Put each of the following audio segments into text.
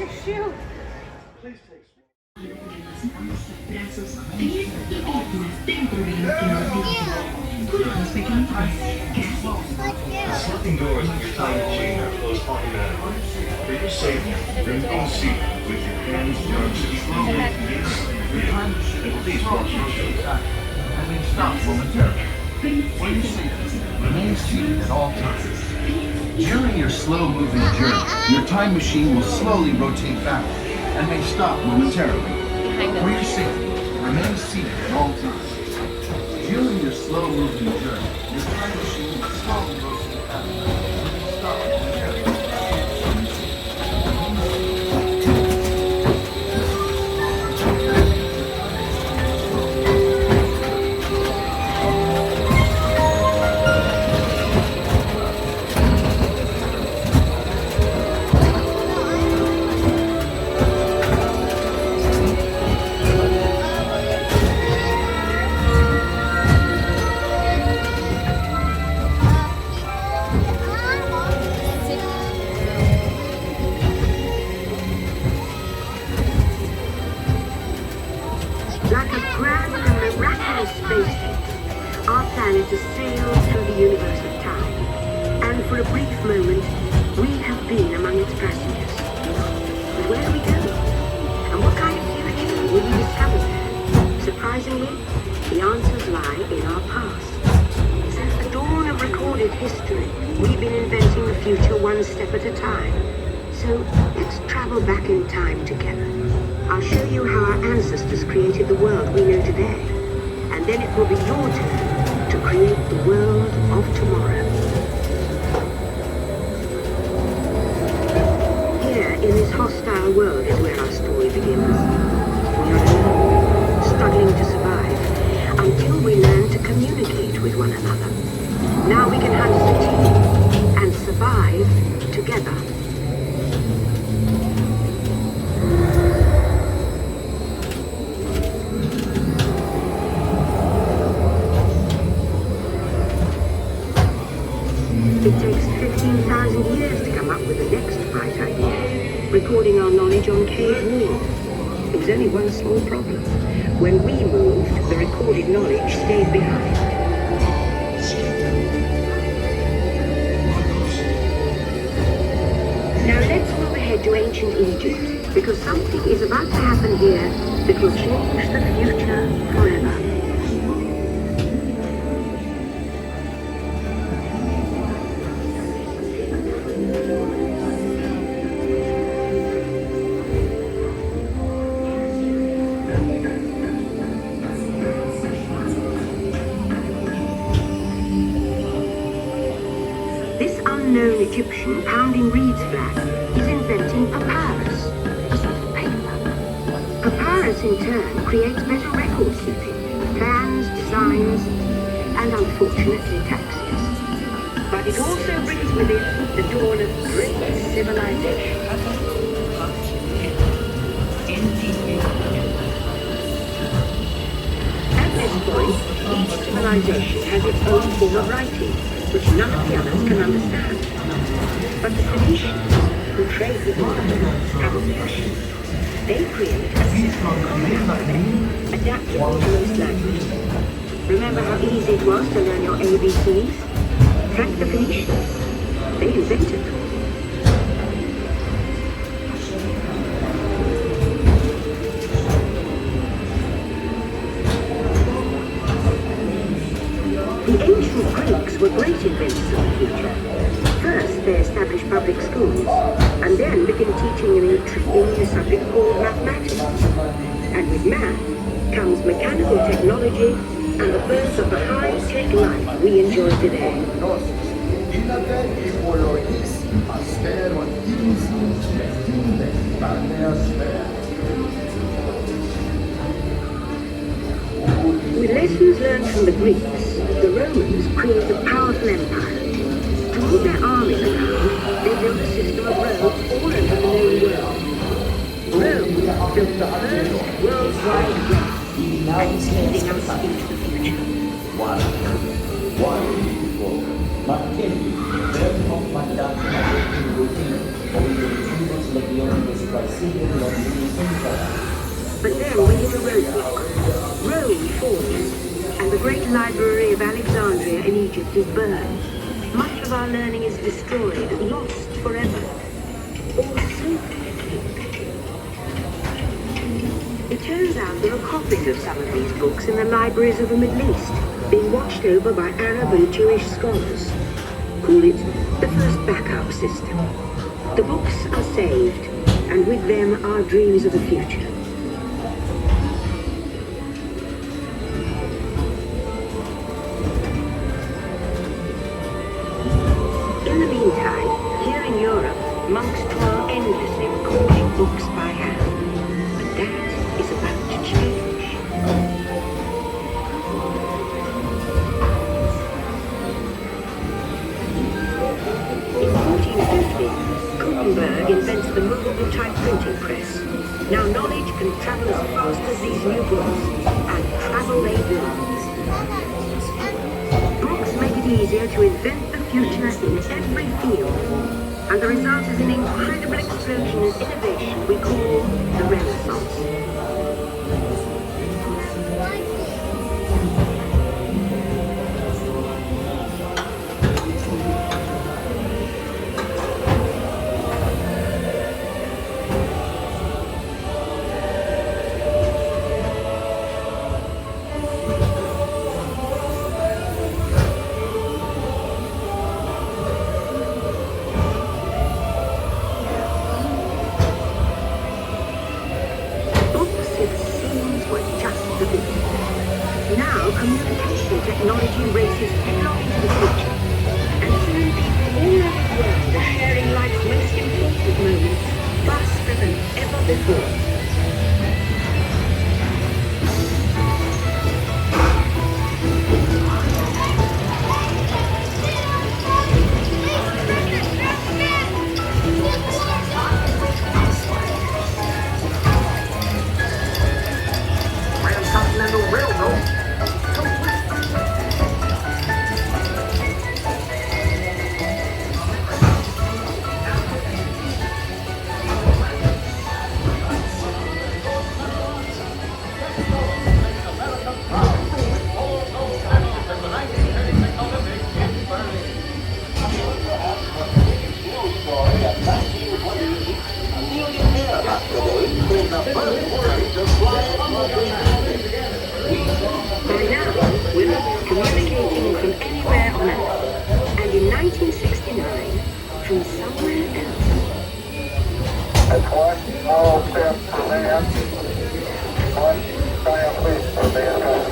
Your shoe. Please take. The sliding doors of your time machine are closed automatically. For your safety, remain seated with your hands, arms, and feet. And please watch your shoes. And then stop momentarily. When you see it, remain seated at all times. During your slow-moving journey, your time machine will slowly rotate backward and may stop momentarily. For your safety, remain seated at all times. During your slow-moving journey, your time machine will slowly rotate backward and may stop momentarily. Like a grand and miraculous spaceship, our planet has sailed through the universe of time. And for a brief moment, we have been among its passengers. But where do we go? And what kind of future will we discover there? Surprisingly, the answers lie in our past. Since the dawn of recorded history, we've been inventing the future one step at a time. So let's travel back in time together. I'll show you how our ancestors created the world we know today. And then it will be your turn to create the world of tomorrow. Here, in this hostile world, is where our story begins. We are alone, struggling to survive, until we learn to communicate with one another. Now we can hunt as a team and survive together. It takes 15,000 years to come up with the next bright idea, recording our knowledge on cave walls. There was only one small problem. When we moved, the recorded knowledge stayed behind. Now let's move ahead to ancient Egypt, because something is about to happen here that will change the future forever. Unknown Egyptian pounding reeds flat is inventing papyrus, a sort of paper. Papyrus in turn creates better record keeping, plans, designs, and unfortunately taxes. But it also brings with it the dawn of great civilization. At this point, each civilization has its own form of writing, which none of the others can understand. But the Phoenicians, who trade with the Ottomans, have a passion. They create a system of alphabet, adaptable to most languages. Remember how easy it was to learn your ABCs? Thank the Phoenicians. They invented them. The ancient Greeks were great inventors of the future. First, they established public schools, and then began teaching an intriguing new subject called mathematics. And with math comes mechanical technology and the birth of the high-tech life we enjoy today. With lessons learned from the Greeks, the Romans created a powerful empire. To move their armies around, they built a system of roads all over the known world. Rome built the first worldwide web, and it's leading us into the future. Ma che per comandare la routine o il motivo sulla viola di But then we hit a roadblock. Rome falls, and the great library of Alexandria in Egypt is burned. Much of our learning is destroyed, lost forever. Or so quickly. It turns out there are copies of some of these books in the libraries of the Middle East, being watched over by Arab and Jewish scholars. Call it the first backup system. The books are saved, and with them our dreams of the future. In the meantime, here in Europe, monks toil endlessly recording books by hand. But that is about to change. In 1450, Gutenberg invents the movable type printing press. Now knowledge can travel as fast as these new books, and travel they will. Books make it easier to invent the future in every field, and the result is an incredible explosion in innovation we call the Renaissance. Technology races headlong into the future, and soon people all over the world are sharing life's most important moments faster than ever before. Transcontinental Railroad. By now, we're communicating from anywhere on Earth, and in 1969, from somewhere else. That's one small step for man, one giant leap for mankind.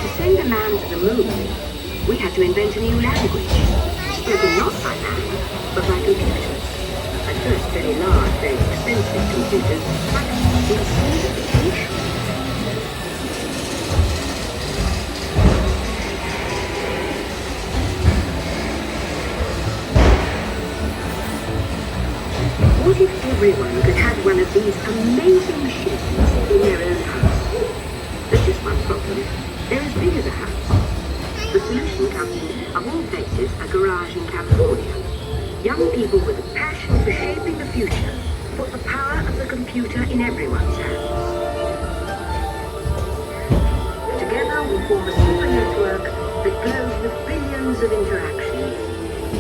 To send a man to the moon, we had to invent a new language, spoken not by man, but by computers. At first very large, very expensive computers, but with simplification. What if everyone could have one of these amazing machines in their own house? There's just one problem. They're as big as a house. The solution comes in, of all places, a garage in California. Young people with a passion for shaping the future put the power of the computer in everyone's hands. Together we form a super network that glows with billions of interactions.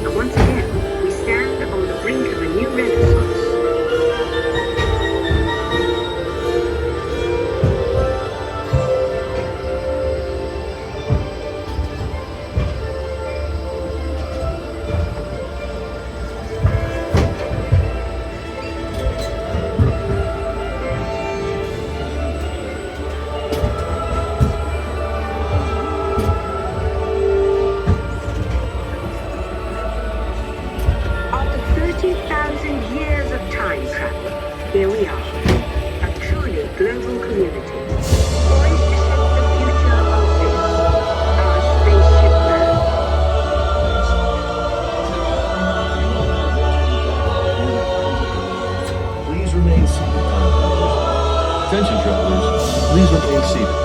And once again, we stand on the brink of a new renaissance. Here we are, a truly global community, poised to shape the future of this, our spaceship Earth. Please remain seated. Attention travelers, please remain seated.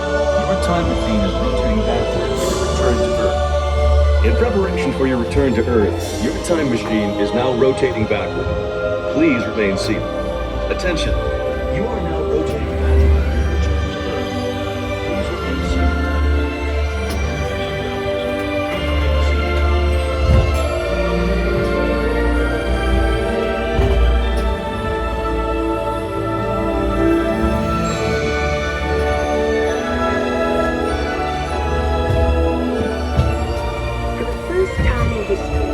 Your time machine is rotating backward for your return to Earth. In preparation for your return to Earth, your time machine is now rotating backward. Please remain seated. Attention. You are now rotating back in your return to Earth. Please remain seated. For the first time in history,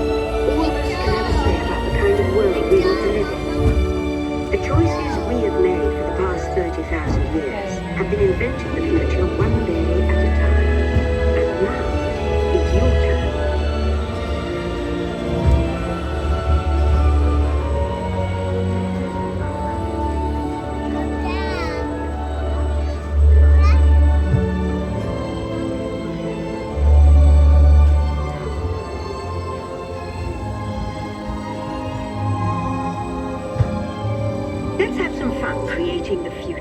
all of us can ever say about the kind of world we want to live in. The choices we have made for the past 30,000 years have been inventing the future one day at a time. And now, it's your turn. Let's have some fun creating the future.